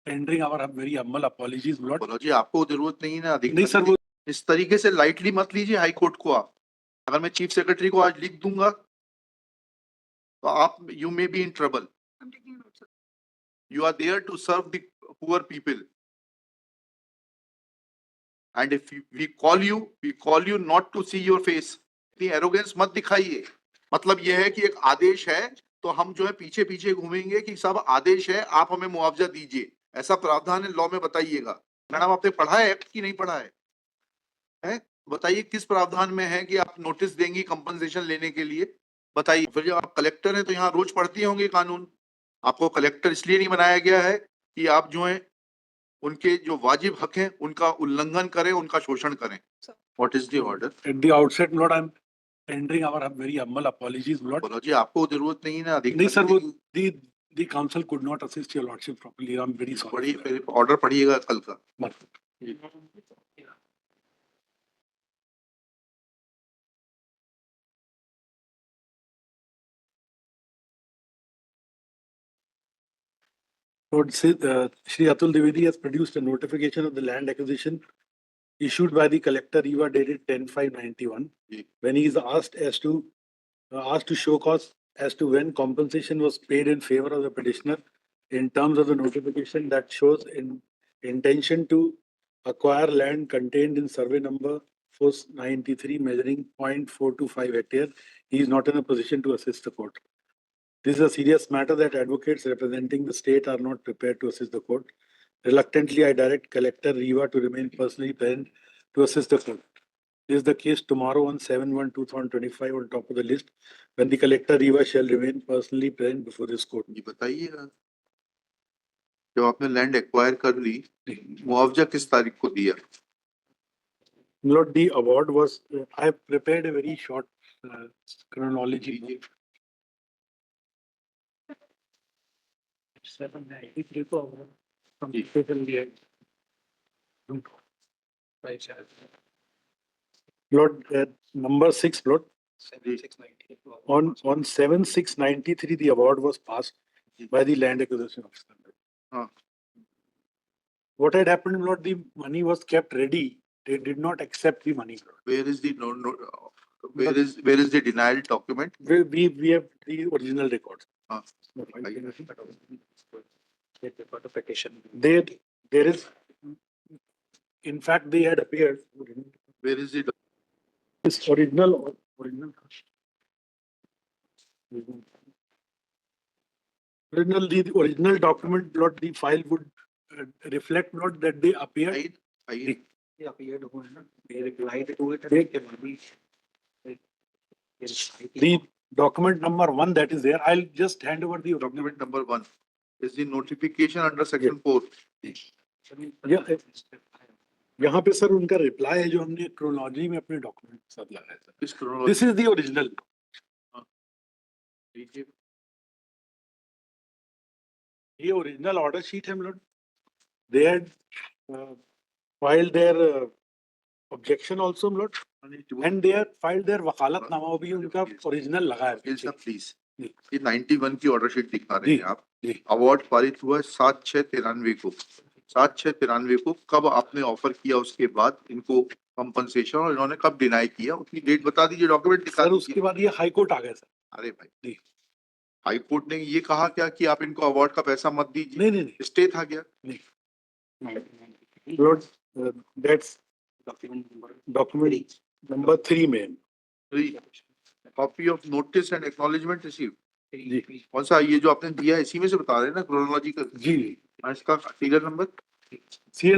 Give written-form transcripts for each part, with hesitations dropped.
tendering our very humble apologies, Lord. जी आपको जरूरत नहीं है ना नहीं सर, वो इस तरीके से लाइटली मत लीजिए हाई कोर्ट को। आप अगर मैं चीफ सेक्रेटरी को आज लिख दूंगा तो आप you may be in trouble. You are there to serve the poor people and if we call you not to see your face. इतनी एरोगेंस मत दिखाइए। मतलब यह है कि एक आदेश है तो हम जो है पीछे पीछे घूमेंगे कि सब आदेश है, आप हमें मुआवजा दीजिए, ऐसा प्रावधान है लॉ में, बताइएगा। मैडम आपने पढ़ा है एक्ट की नहीं पढ़ा है? बताइए किस प्रावधान में है कि आप नोटिस देंगी कंपनसेशन लेने के लिए? बताइए। फिर जब आप कलेक्टर हैं तो यहाँ रोज पढ़ती होंगे कानून। आपको कलेक्टर इसलिए नहीं बनाया गया है कि आप जो है उनके जो वाजिब हक हैं उनका उल्लंघन करें, उनका शोषण करें। What is the order? At the outset, Lord, I'm tendering our very humble apologies, Lord. जी आपको जरूरत नहीं है ना नहीं सर, वो the council could not assist your lordship properly. I'm very sorry. Order पढ़िएगा कल का। Lord, Shri Atul Dwivedi has produced a notification of the land acquisition issued by the collector Rewa dated 10/5/91, when he is asked to show cause as to when compensation was paid in favor of the petitioner in terms of the notification that shows intention to acquire land contained in survey number 493 measuring 0.425 hectare. He is not in a position to assist the court. This is a serious matter that advocates representing the state are not prepared to assist the court. Reluctantly, I direct Collector Rewa to remain personally present to assist the court. This is the case tomorrow on 7/1/2025 on top of the list, when the Collector Rewa shall remain personally present before this court. ये बताइएगा, जब आपने land acquire कर ली, मुआवजा किस तारीख को दिया? Lord, the award was, I have prepared a very short chronology. 793 from Lord, number 6, Lord. 7693. On 7/6/93, the award was passed by the land acquisition officer. What had happened, Lord? The money was kept ready. They did not accept the money, Lord. Where is the where is the denial document? We have the original records. There is, in fact, they had appeared. Where is it? This original. The original document, Lord, the file would reflect, Lord, that they appeared. They appeared. They replied to it. The document number 1 that is there, I'll just hand over the document number 1 is the notification under section 4. यहाँ पे sir उनका reply है जो हमने chronology में अपने document के साथ लगाया था. This is the original. ये ओरिजिनल ऑर्डर शीट है Lord. They had filed their objection also, Lord, and they had filed their वकालतनामा भी उनका ओरिजिनल लगा है. प्लीज ये 91 की ऑर्डर शीट दिखा रहे हैं आप. अवार्ड पारित हुआ 7/6/93 को. 7/6/93 को कब आपने ऑफर किया, उसके बाद इनको कंपनसेशन, और इन्होंने कब डिनाई किया, उसकी डेट बता दीजिए, डॉक्यूमेंट दिखा दीजिए. उसके बाद ये हाई कोर्ट आ गया सर. अरे भाई, हाई कोर्ट ने ये कहा क्या कि आप इनको अवार्ड का पैसा मत दीजिए? नहीं, स्टे था क्या? Lord, that's document number 3 में. 3 copy of notice and acknowledgement receive. कौन सा? ये जो आपने दिया है इसी में से बता रहे हैं ना क्रोनोलॉजी का? जी. इसका serial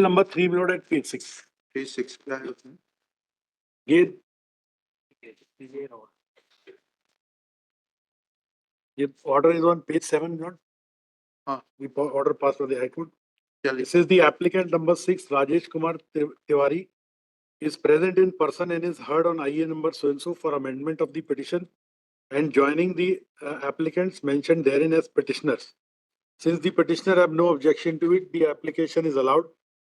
number 3 Lord at page 6. Page 6 क्या है उसमें? ये order is on page 7, Lord. The order passed by the High Court. This is the applicant number 6, Rajesh Kumar Tiwari, is present in person and is heard on IA number so and so for amendment of the petition and joining the applicants mentioned therein as petitioners. Since the petitioner have no objection to it, the application is allowed.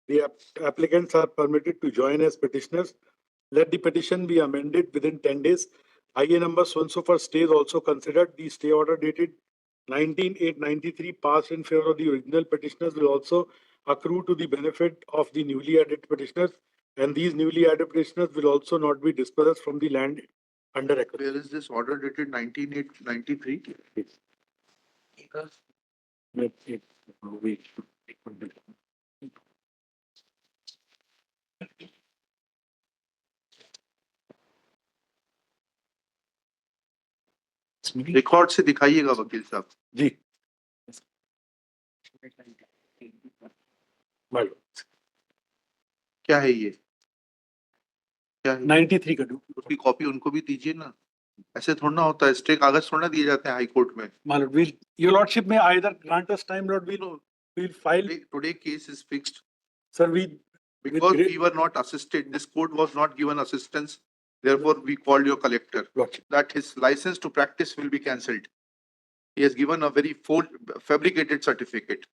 The applicants are permitted to join as petitioners. Let the petition be amended within 10 days. IA number so and so for stay is also considered. The stay order dated 19,893 passed in favor of the original petitioners will also accrue to the benefit of the newly added petitioners, and these newly added petitioners will also not be dispersed from the land under Where acquisition. is this order dated 1993? Record से दिखाइएगा वकील साहब। जी, मालूम क्या है ये? क्या है? 93 का डू उसकी कॉपी उनको भी दीजिए ना। ऐसे थोड़ा ना होता है, स्टे कागज थोड़ा ना दिए जाते हैं हाई कोर्ट में। मालूम will your lordship may either grant us time, Lord, we'll file. Today case is fixed Sir, because great- we were not assisted. This court was not given assistance. Therefore, we called your collector Lordship. that his license to practice will be cancelled. He has given a very fabricated certificate,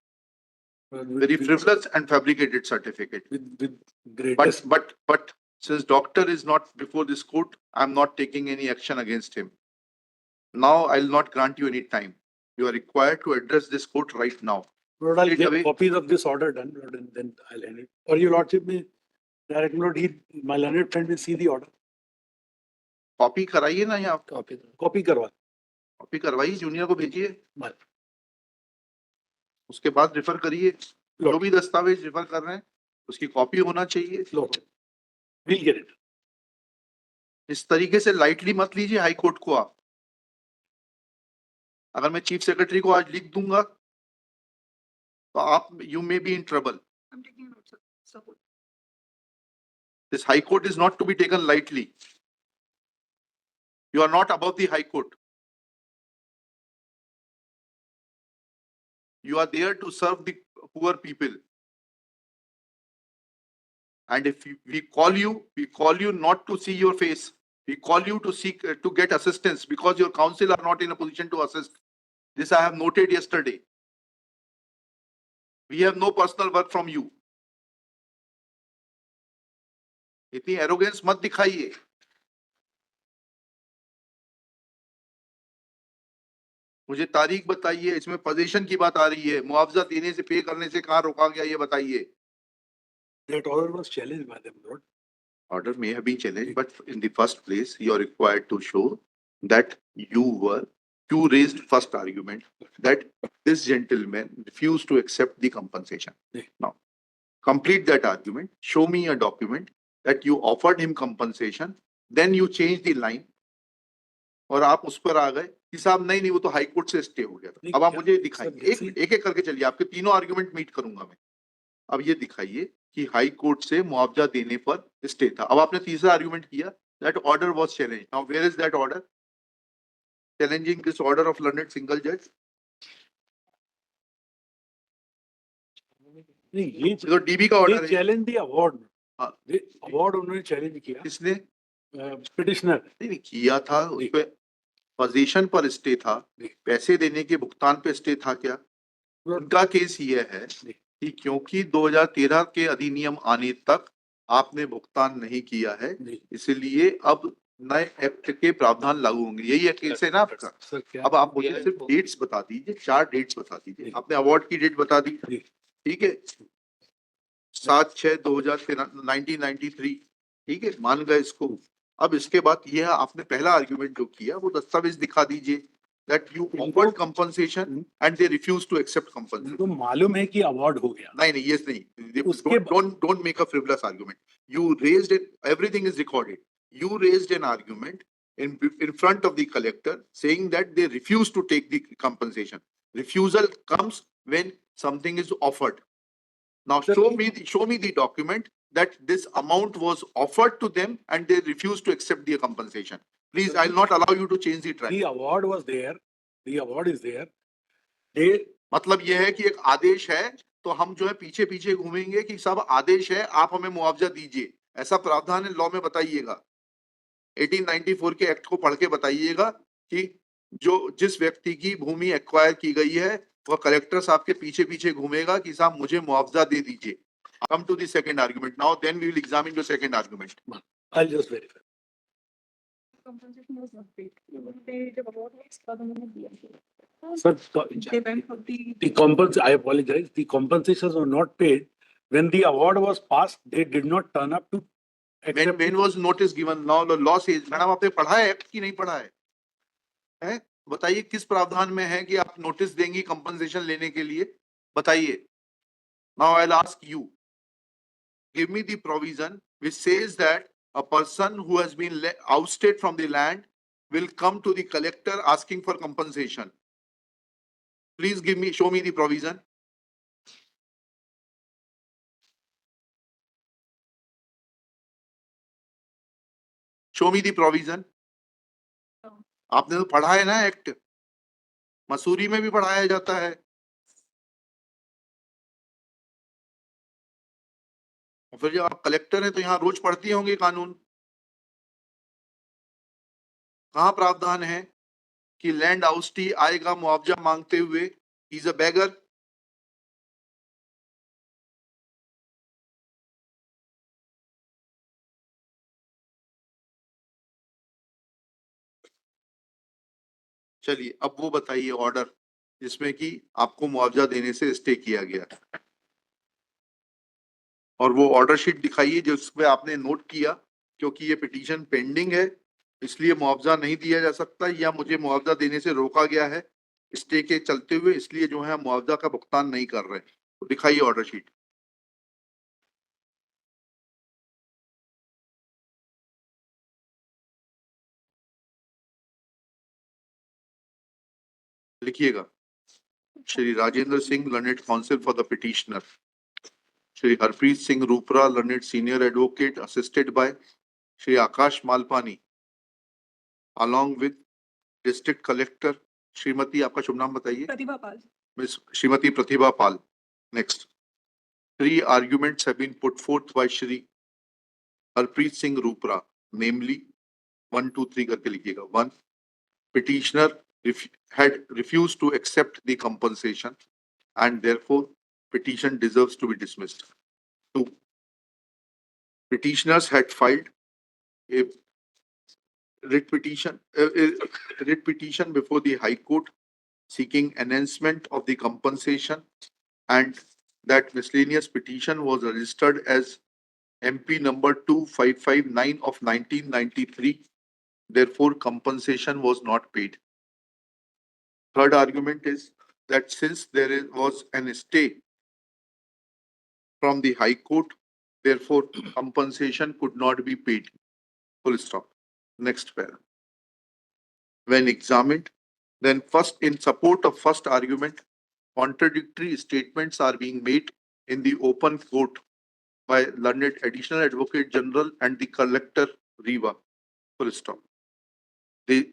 very frivolous and fabricated certificate. with greatest. But since doctor is not before this court, I'm not taking any action against him. Now I'll not grant you any time. You are required to address this court right now. Lord, I'll Straight get away. copies of this order done, Lord, and then I'll hand it. Or your lordship may direct, Lord, my learned friend will see the order. Copy कराइए ना, यहाँ Copy करवा. Copy करवाइए, junior को भेजिए, Mal. उसके बाद refer करिए। जो Lord, भी दस्तावेज रिफर कर रहे हैं उसकी कॉपी होना चाहिए। Lord, we'll get it. इस तरीके से लाइटली मत लीजिए हाई कोर्ट को आप। अगर मैं चीफ सेक्रेटरी को आज लिख दूंगा तो आप you may be in trouble. This high court is not to be taken lightly. You are not above the High Court. You are there to serve the poor people. And if we call you not to see your face. We call you to seek to get assistance because your counsel are not in a position to assist. This I have noted yesterday. We have no personal work from you. इतनी arrogance मत दिखाइए। मुझे तारीख बताइए, इसमें position की बात आ रही है, मुआवजा देने से पे करने से कहाँ रोका गया ये बताइए। That order was challenged by them, Lord. Order may have been challenged, but in the first place, you are required to show that you raised first argument that this gentleman refused to accept the compensation. Yeah. Now, complete that argument. Show me a document that you offered him compensation, then you change the line. और आप उस पर आ गए कि साहब नहीं वो तो हाई कोर्ट से स्टे हो गया था। अब आप मुझे दिखाइए, एक एक करके चलिए, आपके तीनों आर्गुमेंट मीट करूंगा मैं। अब ये दिखाइए कि हाई कोर्ट से मुआवजा देने पर स्टे था। अब आपने तीसरा आर्गुमेंट किया that order was challenge. Now where is that order challenging this order of learned single जज? नहीं, ये तो डीबी का ऑर्डर है। Challenge the award. हाँ, अवार्ड उन्होंने चैलेंज किया। किसने? पिटिशनर। नहीं किया था, उस पे पोजीशन पर स्टे था, पैसे देने के भुगतान पे स्टे था क्या? उनका केस ये है कि क्योंकि 2013 के अधिनियम आने तक आपने भुगतान नहीं किया है, इसलिए अब नए एक्ट के प्रावधान लागू होंगे। यही केस है ना आपका? अब आप मुझे सिर्फ डेट्स बता दीजिए, 4 डेट्स बता दीजिए। आपने अवार्ड की डेट बता दी, ठीक है, 7/6/2013 ठीक है, मान गए इसको। अब इसके बाद यह आपने पहला आर्गुमेंट जो किया वो दस्तावेज दिखा दीजिए that you offered compensation and they refused to accept compensation. तो मालूम है कि अवार्ड हो गया। नहीं yes नहीं, don't make a frivolous argument. You raised it, everything is recorded. You raised an argument in front of the collector saying that they refused to take the compensation. Refusal comes when something is offered. Now show me the document that this amount was offered to them and they refused to accept the compensation. Please, I'll not allow you to change the track. The award was there. The award is there. मतलब यह है कि एक आदेश है तो हम जो है पीछे पीछे घूमेंगे कि सब आदेश है, आप हमें मुआवजा दीजिए, ऐसा प्रावधान है लॉ में? बताइएगा। 1894 के एक्ट को पढ़ के बताइएगा कि जो जिस व्यक्ति की भूमि एक्वायर की गई है वह कलेक्टर साहब के पीछे पीछे घूमेगा कि साहब मुझे मुआवजा दे दीजिए। Come to the second argument now, then we will examine your second argument. I'll just verify. Compensation was not paid. They जब award हुआ इसके बाद उन्होंने दिया। Sir, Payment of the I apologize, the compensations were not paid. When the award was passed, they did not turn up to accept. when was notice given? Now the law says, madam आपने पढ़ा है act की नहीं पढ़ा है? हैं? बताइए किस प्रावधान में है कि आप नोटिस देंगी कंपनसेशन लेने के लिए? बताइए. Now I'll ask you, give me the provision which says that a person who has been ousted from the land will come to the collector asking for compensation. Please show me the provision. Show me the provision. आपने तो पढ़ा है ना act, Mussoorie में भी पढ़ाया जाता है. और फिर जब आप कलेक्टर हैं तो यहाँ रोज पढ़ती होंगे कानून. कहाँ प्रावधान है कि लैंड आउस्टी आएगा मुआवजा मांगते हुए? ही इज अ बेगर. चलिए अब वो बताइए ऑर्डर जिसमें कि आपको मुआवजा देने से स्टे किया गया, और वो ऑर्डर शीट दिखाइए जिसमें आपने नोट किया क्योंकि ये पिटीशन पेंडिंग है इसलिए मुआवजा नहीं दिया जा सकता, या मुझे मुआवजा देने से रोका गया है स्टे के चलते हुए, इसलिए जो है मुआवजा का भुगतान नहीं कर रहे. तो दिखाइए ऑर्डर शीट. लिखिएगा. Shri Rajendra Singh, learned counsel for the petitioner. Shri Harpreet Singh Rupra, learned senior advocate, assisted by Shri Akash Malpani, along with district collector Shrimati, आपका शुभ नाम बताइए? Pratibha Pal. Miss Shrimati Pratibha Pal. Next. 3 arguments have been put forth by Shri Harpreet Singh Rupra, namely 1, 2, 3 करके लिखिएगा. 1. Petitioner had refused to accept the compensation and therefore petition deserves to be dismissed. 2. Petitioners had filed a writ petition before the High Court seeking enhancement of the compensation, and that miscellaneous petition was registered as MP number 2559 of 1993. Therefore, compensation was not paid. Third argument is that since was an stay from the High Court, therefore compensation could not be paid. Full stop. Next paragraph. When examined, then first, in support of first argument, contradictory statements are being made in the open court by learned additional advocate general and the collector Riva. Full stop. They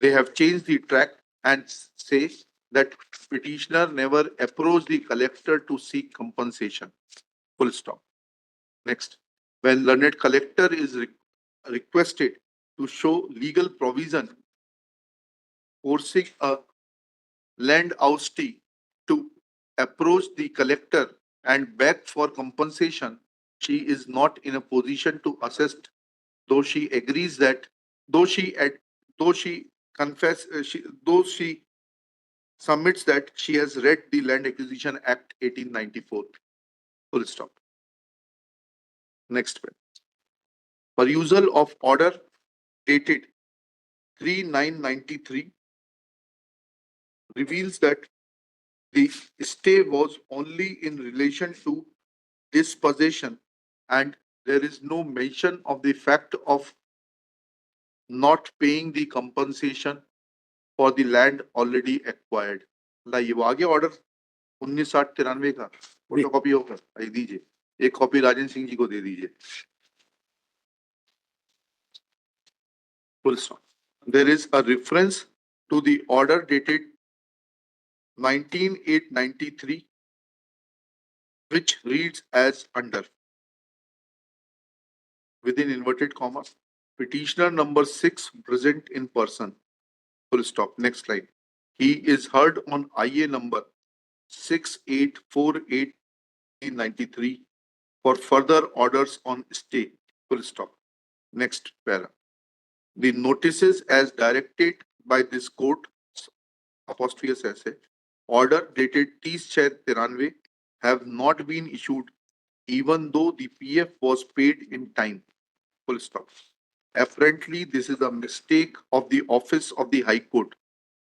have changed the track and say that petitioner never approached the collector to seek compensation. Full stop. Next, when learned collector is requested to show legal provision forcing a land oustee to approach the collector and beg for compensation, she is not in a position to assist, though she agrees that, though she submits that she has read the Land Acquisition Act 1894. Full stop. Next one. Perusal of order dated 3/9/93 reveals that the stay was only in relation to dispossession and there is no mention of the fact of not paying the compensation for the land already acquired. लाइए वो आगे order 19/8/93 का photocopy होकर आइए दीजिए, एक copy Rajendra Singh ji को दे दीजिए. Full stop. There is a reference to the order dated 19/8/93 which reads as under, within inverted commas, petitioner number 6 present in person. Full stop. Next slide. He is heard on IA number 6848/93 for further orders on stay. Full stop. Next para. The notices as directed by this court apostrophe ऐसे order dated 30/6/93 have not been issued even though the PF was paid in time. Full stop. Apparently, this is a mistake of the office of the High Court.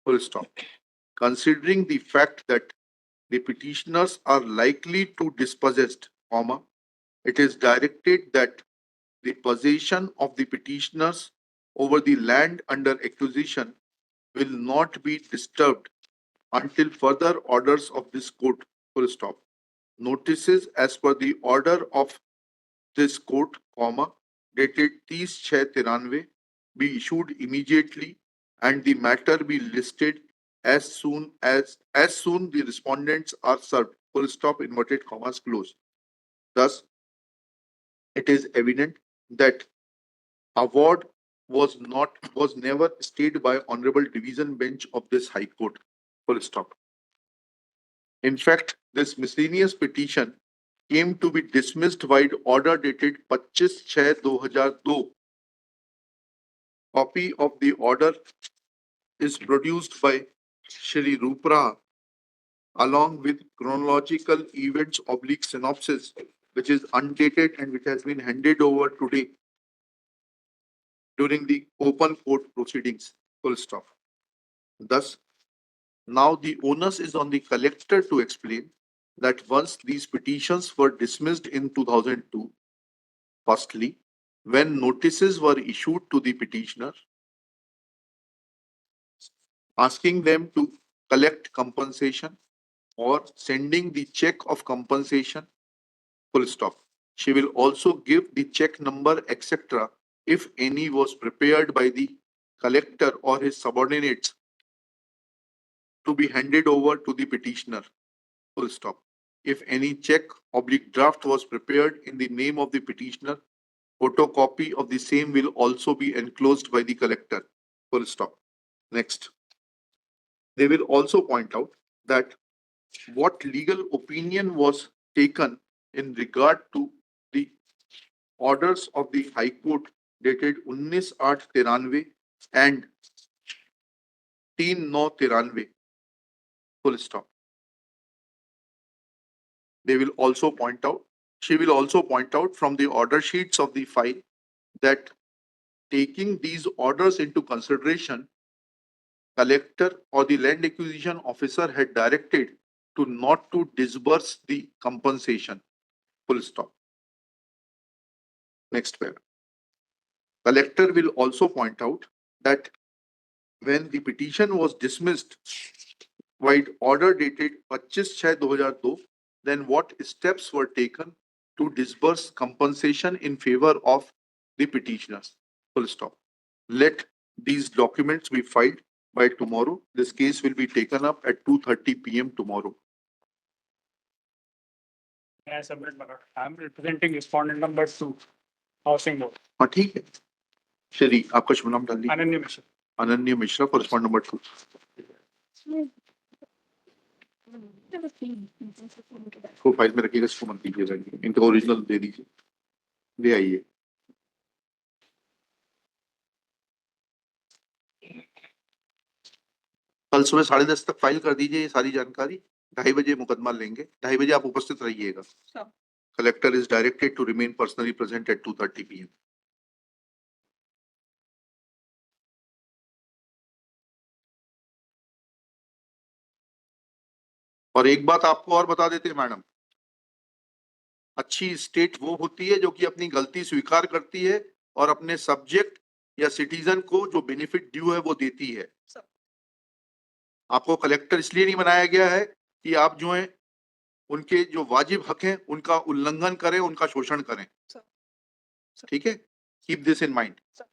Full stop. Considering the fact that the petitioners are likely to dispossessed, comma, it is directed that the possession of the petitioners over the land under acquisition will not be disturbed until further orders of this court. Full stop. Notices as per the order of this court, comma, dated 30/6/93 be issued immediately and the matter be listed as soon the respondents are served. Full stop, inverted commas closed. Thus, it is evident that award was never stayed by Honorable Division Bench of this High Court. Full stop. In fact, this miscellaneous petition came to be dismissed by order dated 25/6/2002. Copy of the order is produced by Shri Rupra along with chronological events / synopsis, which is undated and which has been handed over today during the open court proceedings. Full stop. Thus, now the onus is on the collector to explain that once these petitions were dismissed in 2002, firstly, when notices were issued to the petitioner, asking them to collect compensation or sending the check of compensation, full stop. She will also give the check number, etc., if any was prepared by the collector or his subordinates to be handed over to the petitioner, full stop. If any check / draft was prepared in the name of the petitioner, photocopy of the same will also be enclosed by the collector, full stop. Next. They will also point out that what legal opinion was taken in regard to the orders of the High Court dated 19/8/93 and 3/9/93, full stop. They will also point out, she will also point out from the order sheets of the file that taking these orders into consideration, collector or the land acquisition officer had directed to not to disburse the compensation, full stop. Next paragraph. Collector will also point out that when the petition was dismissed by order dated 25/6/2002, then what steps were taken to disburse compensation in favor of the petitioners, full stop. Let these documents be filed by tomorrow. This case will be taken up at 2:30 p.m. tomorrow. I submit my note. I'm representing respondent number 2, housing board. हाँ ठीक है श्री आपका शुभ नाम डाल दीजिए Ananya Mishra. अनन्य Mishra for respond number 2 को फाइल में रखिएगा इसको मत दीजिएगा इनका ओरिजिनल दे दीजिए ले आइए कल सुबह 10:30 तक फाइल कर दीजिए ये सारी जानकारी 2:30 बजे मुकदमा लेंगे 2:30 बजे आप उपस्थित रहिएगा Sure. Collector is directed to remain personally present at 2:30 p.m. और एक बात आपको और बता देते हैं मैडम, अच्छी स्टेट वो होती है जो कि अपनी गलती स्वीकार करती है और अपने सब्जेक्ट या सिटीजन को जो बेनिफिट ड्यू है वो देती है। Sir. आपको कलेक्टर इसलिए नहीं बनाया गया है कि आप जो है उनके जो वाजिब हक हैं उनका उल्लंघन करें, उनका शोषण करें। Sir. ठीक है, keep this in mind. Sir.